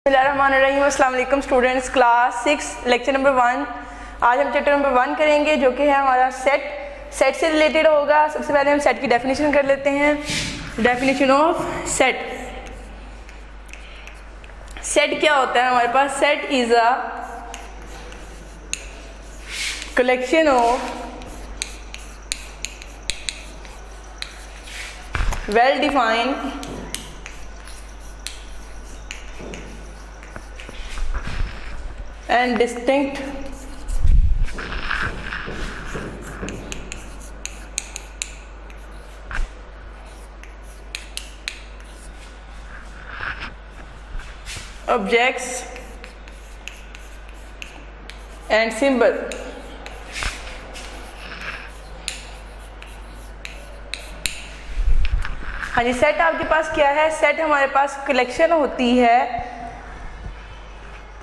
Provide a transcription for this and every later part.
बिस्मिल्लाहिर्रहमानिर्रहीम। अस्सलाम वालेकुम स्टूडेंट्स, क्लास 6 लेक्चर नंबर 1। आज हम चैप्टर नंबर 1 करेंगे जो कि है हमारा सेट से रिलेटेड होगा। सबसे पहले हम सेट की डेफिनेशन कर लेते हैं। डेफिनेशन ऑफ सेट क्या होता है हमारे पास? Set is a collection of well defined and distinct objects and symbol। हाँ जी, सेट आपके पास क्या है? सेट हमारे पास कलेक्शन होती है।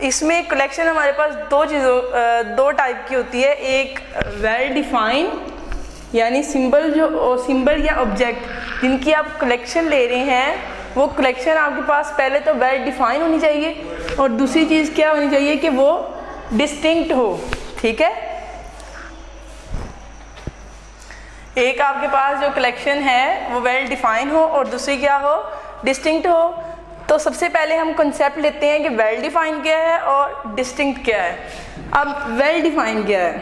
इसमें कलेक्शन हमारे पास दो टाइप की होती है। एक वेल डिफाइन यानी सिंबल या ऑब्जेक्ट जिनकी आप कलेक्शन ले रहे हैं, वो कलेक्शन आपके पास पहले तो वेल डिफाइन होनी चाहिए और दूसरी चीज़ क्या होनी चाहिए कि वो डिस्टिंक्ट हो। ठीक है, एक आपके पास जो कलेक्शन है वो वेल डिफाइन हो और दूसरी क्या हो? डिस्टिंक्ट हो। तो सबसे पहले हम कंसेप्ट लेते हैं कि वेल डिफाइन क्या है और डिस्टिंक्ट क्या है। अब वेल डिफाइन क्या है?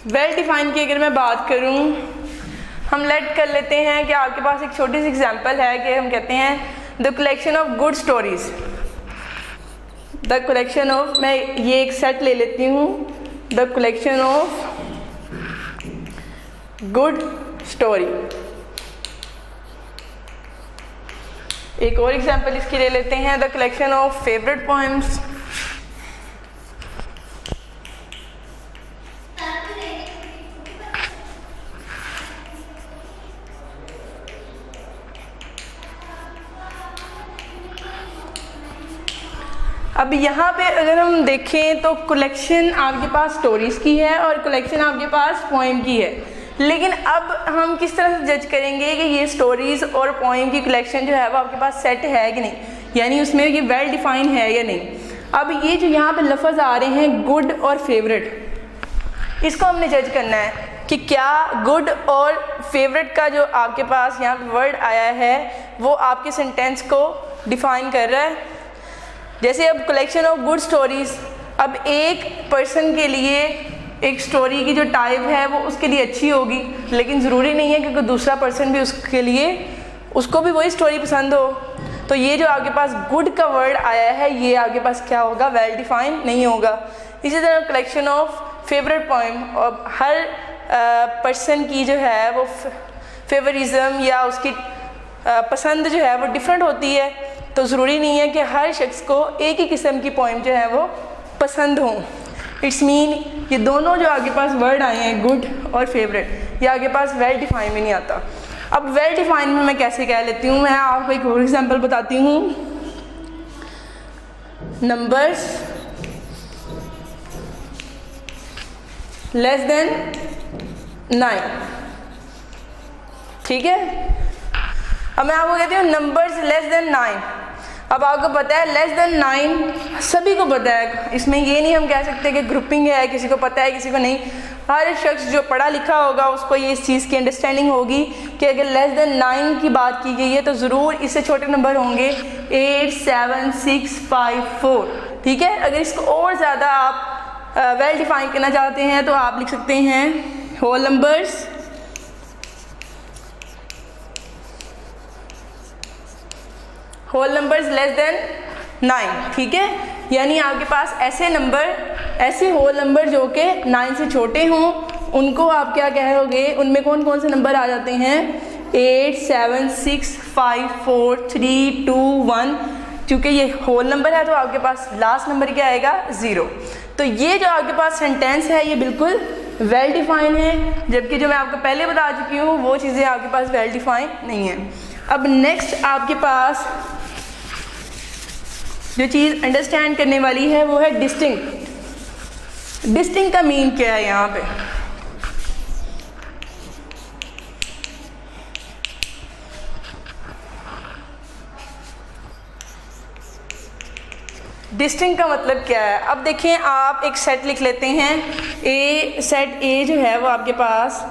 वेल डिफाइन की अगर मैं बात करूं, हम लेट कर लेते हैं कि आपके पास एक छोटी सी एग्जांपल है कि हम कहते हैं the collection of good stories. The collection of, मैं ये एक सेट ले लेती हूँ, the collection of good story. एक और एग्जांपल इसकी ले लेते हैं, the collection of favourite poems. अब यहाँ पे अगर हम देखें तो कलेक्शन आपके पास स्टोरीज की है और कलेक्शन आपके पास पोएम की है। लेकिन अब हम किस तरह से जज करेंगे कि ये स्टोरीज़ और पोएम की कलेक्शन जो है वो आपके पास सेट है कि नहीं, यानी उसमें ये वेल डिफाइन है या नहीं। अब ये जो यहाँ पे लफ्ज़ आ रहे हैं गुड और फेवरेट, इसको हमने जज करना है कि क्या गुड और फेवरेट का जो आपके पास यहाँ पे वर्ड आया है वो आपके सेंटेंस को डिफाइन कर रहा है। जैसे अब कलेक्शन ऑफ गुड स्टोरीज़, अब एक पर्सन के लिए एक स्टोरी की जो टाइप है वो उसके लिए अच्छी होगी, लेकिन ज़रूरी नहीं है कि कोई दूसरा पर्सन भी उसको भी वही स्टोरी पसंद हो। तो ये जो आपके पास गुड का वर्ड आया है ये आपके पास क्या होगा? वेल डिफाइन नहीं होगा। इसी तरह कलेक्शन ऑफ फेवरेट पोएम, और हर पर्सन की जो है वो फेवरिज्म या उसकी पसंद जो है वो डिफरेंट होती है। तो ज़रूरी नहीं है कि हर शख्स को एक ही किस्म की पोएम जो है वो पसंद हो। इट्स मीन ये दोनों जो आगे पास वर्ड आए हैं गुड और फेवरेट, ये आगे पास वेल डिफाइन में नहीं आता। अब वेल डिफाइन में मैं कैसे कह लेती हूँ? मैं आपको एक और एग्जांपल बताती हूँ। Numbers less than 9। ठीक है, अब मैं आपको कहती हूँ नंबर्स लेस देन 9। अब आपको पता है लेस देन 9 सभी को पता है, इसमें ये नहीं हम कह सकते कि ग्रुपिंग है, किसी को पता है किसी को नहीं। हर शख्स जो पढ़ा लिखा होगा उसको ये इस चीज़ की अंडरस्टैंडिंग होगी कि अगर लेस देन 9 की बात की गई है तो ज़रूर इससे छोटे नंबर होंगे 8, 7, 6, 5, 4। ठीक है, अगर इसको और ज़्यादा आप वेल डिफाइन करना चाहते हैं तो आप लिख सकते हैं होल नंबर्स लेस देन 9। ठीक है, यानी आपके पास ऐसे होल नंबर जो कि 9 से छोटे हों उनको आप क्या कहोगे? उनमें कौन कौन से नंबर आ जाते हैं? 8, 7, 6, 5, 4, 3, 2, 1। क्योंकि ये होल नंबर है तो आपके पास लास्ट नंबर क्या आएगा? 0। तो ये जो आपके पास सेंटेंस है ये बिल्कुल वेल डिफाइन है, जबकि जो मैं आपको पहले बता चुकी हूँ वो चीज़ें आपके पास वेल डिफाइन नहीं है। अब नेक्स्ट आपके पास जो चीज़ अंडरस्टैंड करने वाली है वो है डिस्टिंक्ट। डिस्टिंक्ट का मीन क्या है यहाँ पे? डिस्टिंक्ट का मतलब क्या है? अब देखिए, आप एक सेट लिख लेते हैं। सेट ए जो है वो आपके पास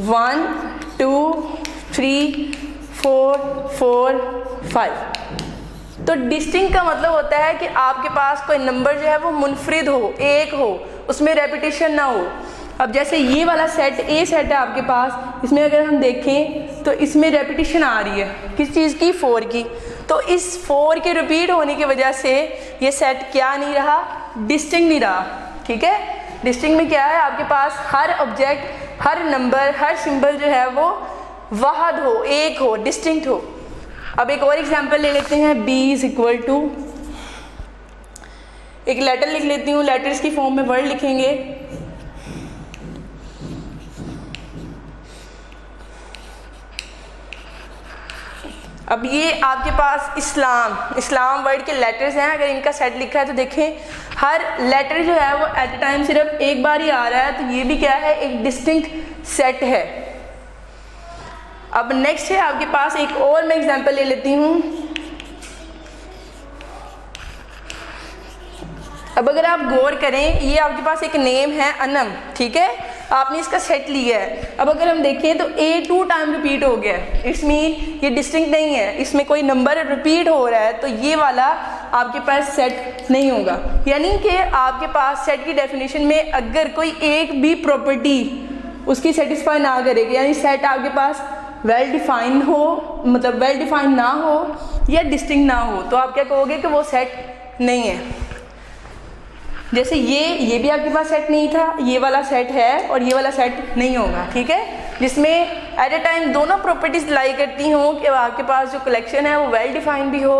1 2 3 4 4 5। तो डिस्टिंक्ट का मतलब होता है कि आपके पास कोई नंबर जो है वो मुनफरिद हो, एक हो, उसमें रेपिटेशन ना हो। अब जैसे ये वाला सेट ए सेट है आपके पास, इसमें अगर हम देखें तो इसमें रेपिटेशन आ रही है किस चीज़ की? 4 की। तो इस 4 के रिपीट होने की वजह से ये सेट क्या नहीं रहा? डिस्टिंक्ट नहीं रहा। ठीक है, डिस्टिंक्ट में क्या है? आपके पास हर ऑब्जेक्ट, हर नंबर, हर सिंबल जो है वो वाहद हो, एक हो, डिस्टिंक्ट हो। अब एक और एग्जांपल ले लेते हैं। b इज इक्वल टू, एक लेटर लिख लेती हूँ, लेटर्स की फॉर्म में वर्ड लिखेंगे। अब ये आपके पास इस्लाम वर्ड के लेटर्स हैं। अगर इनका सेट लिखा है तो देखें हर लेटर जो है वो एट ए टाइम सिर्फ एक बार ही आ रहा है, तो ये भी क्या है? एक डिस्टिंक्ट सेट है। अब नेक्स्ट है आपके पास, एक और मैं एग्जांपल ले लेती हूँ। अब अगर आप गौर करें, ये आपके पास एक नेम है अनम, ठीक है, आपने इसका सेट लिया है। अब अगर हम देखें तो ए 2 टाइम रिपीट हो गया, इट्स मीन ये डिस्टिंक्ट नहीं है, इसमें कोई नंबर रिपीट हो रहा है, तो ये वाला आपके पास सेट नहीं होगा। यानी कि आपके पास सेट की डेफिनेशन में अगर कोई एक भी प्रॉपर्टी उसकी सेटिस्फाई ना करेगी, यानी सेट आपके पास वेल डिफाइंड हो, मतलब वेल डिफाइंड ना हो या डिस्टिंक्ट ना हो, तो आप क्या कहोगे कि वो सेट नहीं है। जैसे ये भी आपके पास सेट नहीं था, ये वाला सेट है और ये वाला सेट नहीं होगा। ठीक है, जिसमें एट ए टाइम दोनों प्रॉपर्टीज लाई करती हों कि आपके पास जो कलेक्शन है वो वेल डिफाइंड भी हो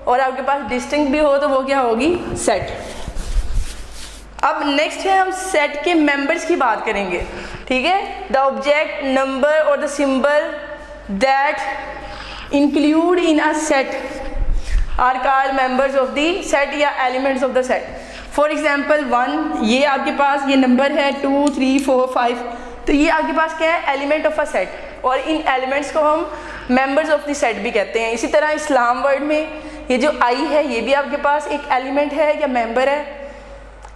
और आपके पास डिस्टिंक्ट भी हो, तो वो क्या होगी? सेट। अब नेक्स्ट है, हम सेट के मेंबर्स की बात करेंगे। ठीक है, द ऑब्जेक्ट, नंबर और the symbol that include in a set are called members of the set या elements of the set. For example 1, ये आपके पास ये नंबर है, 2 3 4 5, तो ये आपके पास क्या है? एलिमेंट ऑफ अ सेट, और इन एलिमेंट्स को हम मेंबर्स ऑफ द सेट भी कहते हैं। इसी तरह इस्लाम वर्ड में ये जो आई है, ये भी आपके पास एक एलिमेंट है या मेंबर है।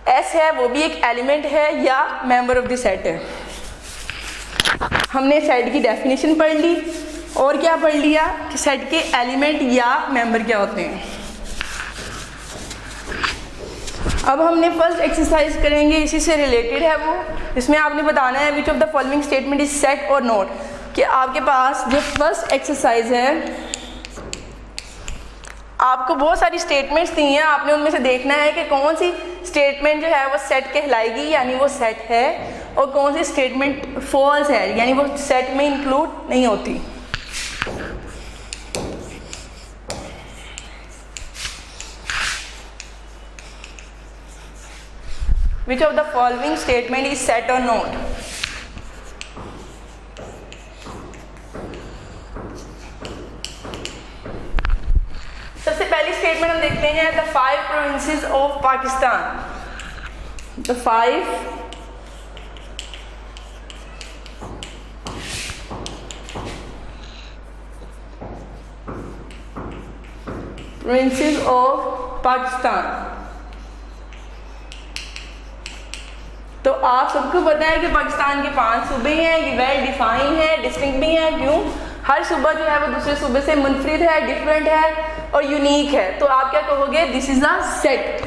एस है, वो भी एक एलिमेंट है या मेंबर ऑफ द सेट है। हमने सेट की डेफिनेशन पढ़ ली और क्या पढ़ लिया कि सेट के एलिमेंट या मेंबर क्या होते हैं। अब हमने फर्स्ट एक्सरसाइज करेंगे, इसी से रिलेटेड है वो, इसमें आपने बताना है विच of the following statement is set और नॉट। कि आपके पास जो फर्स्ट एक्सरसाइज है, आपको बहुत सारी स्टेटमेंट्स दी हैं, आपने उनमें से देखना है कि कौन सी स्टेटमेंट जो है वो सेट कहलाएगी, यानी वो सेट है, और कौन सी स्टेटमेंट फॉल्स है, यानी वो सेट में इंक्लूड नहीं होती। Which of the following statement is set or not? सबसे पहली स्टेटमेंट हम देखते हैं, the 5 provinces of Pakistan. The 5 provinces of Pakistan. तो आप सबको पता है कि पाकिस्तान के 5 सूबे हैं, ये वेल डिफाइन है, डिस्टिंक्ट भी हैं। क्यों? हर सूबा जो है वो दूसरे सूबे से मुनफरिद है, डिफरेंट है और यूनिक है। तो आप क्या कहोगे? This is a set.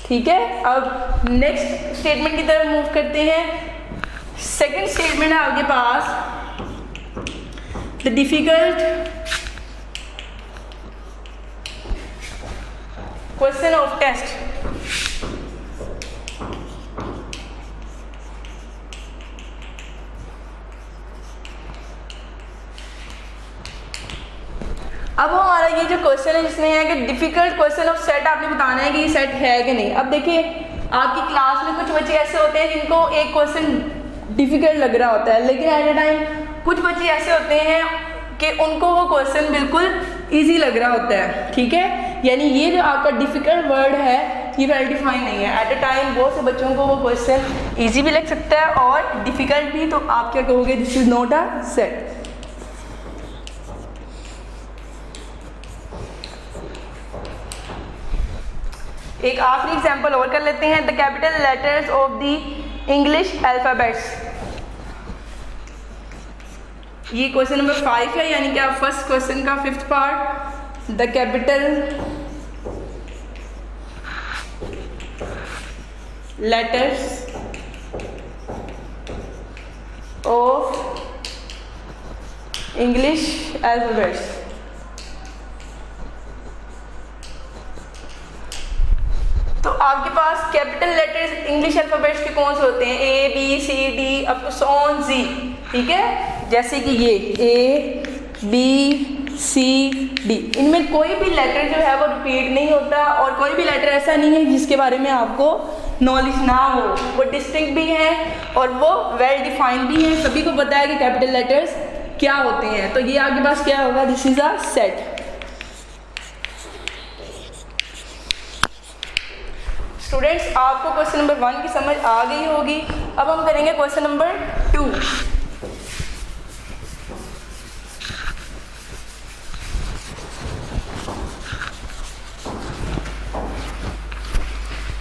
ठीक है, अब नेक्स्ट स्टेटमेंट की तरफ मूव करते हैं। सेकंड स्टेटमेंट है आपके पास, the difficult question of test. अब हमारा ये जो क्वेश्चन है जिसमें है कि डिफिकल्ट क्वेश्चन ऑफ सेट, आपने बताना है कि ये सेट है कि नहीं। अब देखिए, आपकी क्लास में कुछ बच्चे ऐसे होते हैं जिनको एक क्वेश्चन डिफिकल्ट लग रहा होता है, लेकिन एट ए टाइम कुछ बच्चे ऐसे होते हैं कि उनको वो क्वेश्चन बिल्कुल इजी लग रहा होता है। ठीक है, यानी ये जो आपका डिफिकल्ट वर्ड है ये वेल डिफाइन नहीं है। एट ए टाइम बहुत से बच्चों को वो क्वेश्चन इजी भी लग सकता है और डिफिकल्ट भी, तो आप क्या कहोगे? This is not a set. एक आखिरी एग्जांपल और कर लेते हैं, the capital letters of the English alphabets. ये क्वेश्चन नंबर 5 है, यानी कि आप फर्स्ट क्वेश्चन का 5th part, the capital letters of English alphabets. तो आपके पास कैपिटल लेटर्स इंग्लिश अल्फ़ाबेट्स के कौन से होते हैं? A B C D up to so on Z, ठीक है। जैसे कि ये A B C D, इनमें कोई भी लेटर जो है वो रिपीट नहीं होता और कोई भी लेटर ऐसा नहीं है जिसके बारे में आपको नॉलेज ना हो। वो डिस्टिंक्ट भी हैं और वो वेल डिफाइंड भी हैं, सभी को पता है कि कैपिटल लेटर्स क्या होते हैं। तो ये आपके पास क्या होगा? This is a set. Students, आपको क्वेश्चन नंबर 1 की समझ आ गई होगी। अब हम करेंगे क्वेश्चन नंबर 2।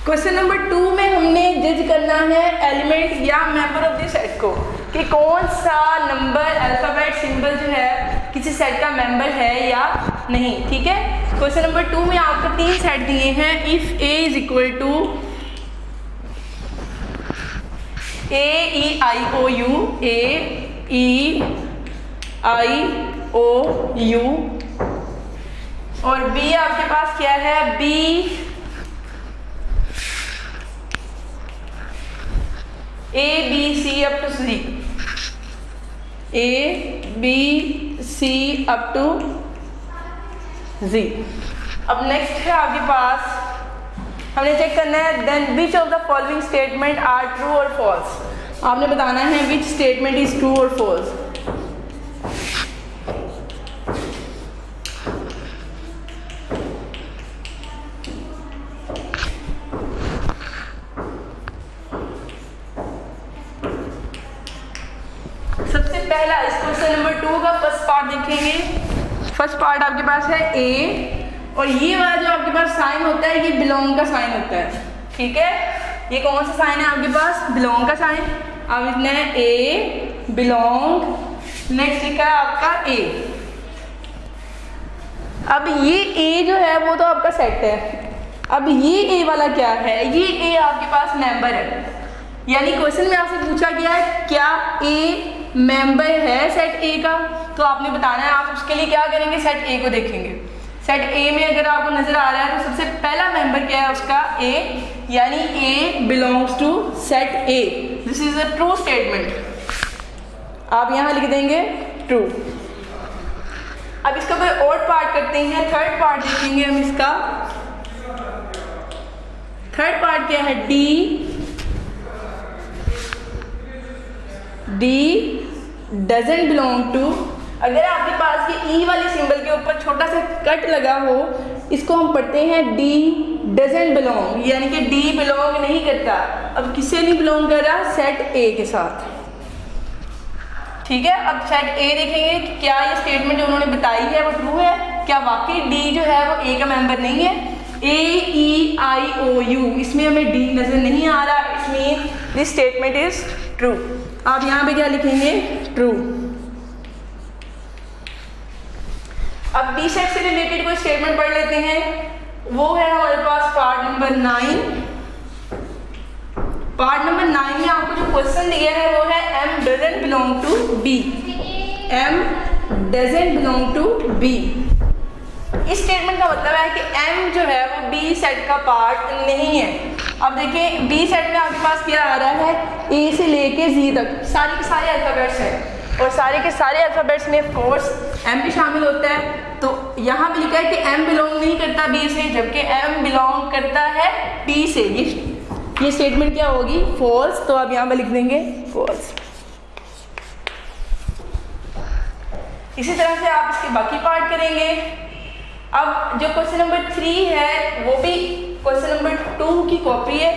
क्वेश्चन नंबर 2 में हमने जज करना है एलिमेंट या मेंबर ऑफ द सेट को, कि कौन सा नंबर अल्फ़ाबेट सिंबल जो है किसी सेट का मेंबर है या नहीं, ठीक है। क्वेश्चन नंबर 2 में आपको 3 सेट दिए हैं। If A is equal to A E I O U, A E I O U, और B आपके पास क्या है? B A B C up to C, A B C up to Z। अब next है आपके पास, हमने चेक करना है then which of the following statement are true और फॉल्स। आपने बताना है विच स्टेटमेंट इज ट्रू और फॉल्स। सबसे पहला इस क्वेश्चन नंबर 2 का फर्स्ट पार्ट देखेंगे। फर्स्ट पार्ट आपके पास है A, और ये वाला जो आपके पास साइन होता है ये बिलोंग का साइन होता है, ठीक है। ये कौन सा साइन है आपके पास? बिलोंग का साइन। अब लिखना है A बिलोंग, नेक्स्ट लिखा है आपका A। अब ये A जो है वो तो आपका सेट है। अब ये A वाला क्या है? ये A आपके पास मेंबर है, यानी क्वेश्चन में आपसे पूछा गया है क्या A मेंबर है सेट A का, तो आपने बताना है। आप उसके लिए क्या करेंगे? सेट A को देखेंगे। सेट A में अगर आपको नजर आ रहा है तो सबसे पहला मेंबर क्या है उसका? A, यानी A belongs to set A। This is a true statement. आप यहां लिख देंगे ट्रू। अब इसका कोई और पार्ट करते हैं, थर्ड पार्ट देखेंगे हम इसका। थर्ड पार्ट क्या है? D doesn't belong to. अगर आपके पास ये ई वाले सिंबल के ऊपर छोटा सा कट लगा हो, इसको हम पढ़ते हैं D डजंट बिलोंग, यानी कि D बिलोंग नहीं करता। अब किससे नहीं बिलोंग कर रहा? सेट A के साथ, ठीक है। अब सेट A देखेंगे कि क्या ये स्टेटमेंट जो उन्होंने बताई है वो ट्रू है, क्या वाकई D जो है वो A का मेंबर नहीं है? A E I O U, इसमें हमें D नजर नहीं आ रहा, इसमें दिस स्टेटमेंट इज ट्रू। आप यहाँ पे क्या लिखेंगे? ट्रू। अब बी सेट से रिलेटेड कोई स्टेटमेंट पढ़ लेते हैं, वो है हमारे पास पार्ट नंबर 9। पार्ट नंबर 9 में आपको जो क्वेश्चन दिया है वो है M doesn't belong to B। M doesn't belong to B। इस स्टेटमेंट का मतलब है कि M जो है वो B सेट का पार्ट नहीं है। अब देखिए B सेट में आपके पास क्या आ रहा है? A से लेके Z तक सारे के सारे अल्फाबेट्स हैं, और सारे के सारे अल्फाबेट्स में ऑफ कोर्स M भी शामिल होता है। तो यहाँ पे लिखा है कि M बिलोंग नहीं करता B से, जबकि M बिलोंग करता है B से। ये स्टेटमेंट क्या होगी? फॉल्स। तो आप यहाँ पे लिख देंगे फॉल्स। इसी तरह से आप इसके बाकी पार्ट करेंगे। अब जो क्वेश्चन नंबर 3 है वो भी क्वेश्चन नंबर 2 की कॉपी है,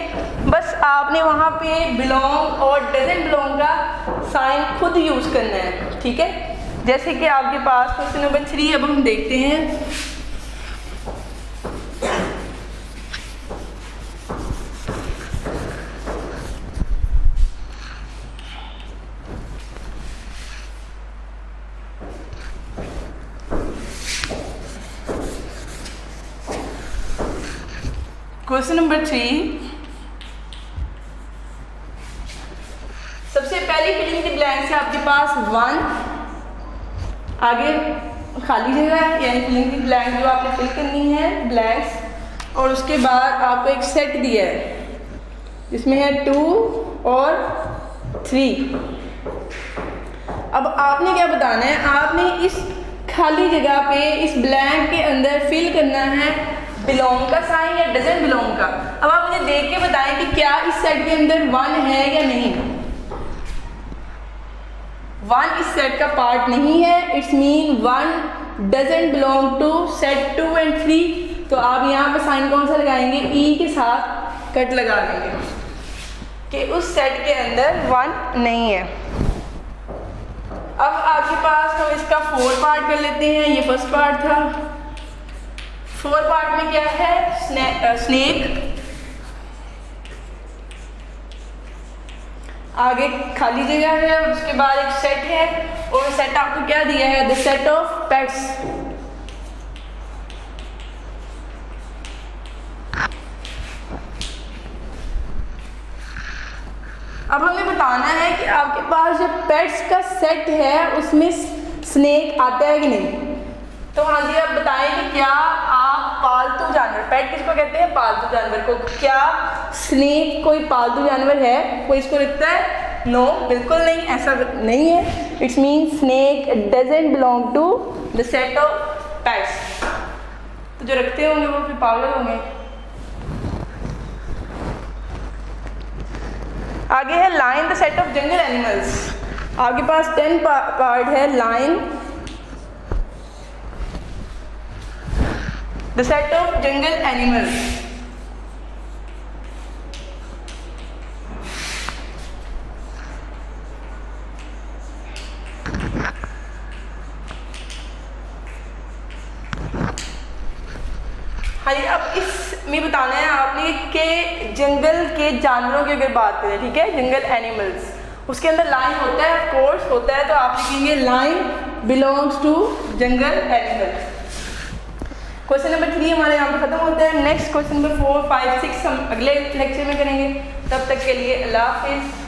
बस आपने वहाँ पे बिलोंग और डजंट बिलोंग का साइन खुद यूज करना है, ठीक है। जैसे कि आपके पास क्वेश्चन नंबर 3 अब हम देखते हैं। क्वेश्चन नंबर 3, सबसे पहली फिलिंग द ब्लैंक्स है आपके पास 1, आगे खाली जगह है यानी फिलिंग द ब्लैंक जो आपने फिल करनी है ब्लैंक्स, और उसके बाद आपको एक सेट दिया है जिसमें है 2 और 3। अब आपने क्या बताना है, आपने इस खाली जगह पे इस ब्लैंक के अंदर फिल करना है बिलोंग का साइन या डजंट बिलोंग का। अब आप मुझे देख के बताएं कि क्या इस सेट के अंदर 1 है या नहीं। 1 इस सेट का पार्ट नहीं है, it's mean 1 doesn't belong to set 2 and 3। तो आप यहाँ पे साइन कौन सा लगाएंगे, ई के साथ कट लगा देंगे कि उस सेट के अंदर 1 नहीं है। अब आपके पास हम इसका 4 पार्ट कर लेते हैं, ये फर्स्ट पार्ट था। 4 पार्ट में क्या है, स्नेक, आगे खाली जगह है, उसके बाद एक सेट है, और सेट आपको क्या दिया है, द सेट ऑफ पेट्स। अब हमें बताना है कि आपके पास जो पेट्स का सेट है उसमें स्नेक आता है कि नहीं। तो हाँ जी, आप बताएं कि क्या आप पालतू जानवर, पेट किसको कहते हैं, पालतू जानवर को, क्या स्नेक कोई पालतू जानवर है, कोई इसको रखता है? नो, बिल्कुल नहीं, ऐसा नहीं है। It's mean snake doesn't belong to the set of pets. तो जो रखते होंगे वो फिर पागल होंगे। आगे है line, the set of jungle animals. आपके पास 10 पार्ट है, line, the set of jungle animals. हाँ जी, अब इसमें बताना है आपने कि जंगल के जानवरों की अगर बात करें, ठीक है, जंगल एनिमल्स, उसके अंदर लाइन होता है, ऑफ कोर्स होता है। तो आप लिखेंगे lion belongs to jungle animals. Question number 3 हमारे यहाँ पे खत्म होता है। नेक्स्ट क्वेश्चन नंबर 4, 5, 6 हम अगले लेक्चर में करेंगे। तब तक के लिए अल्लाह हाफिज़।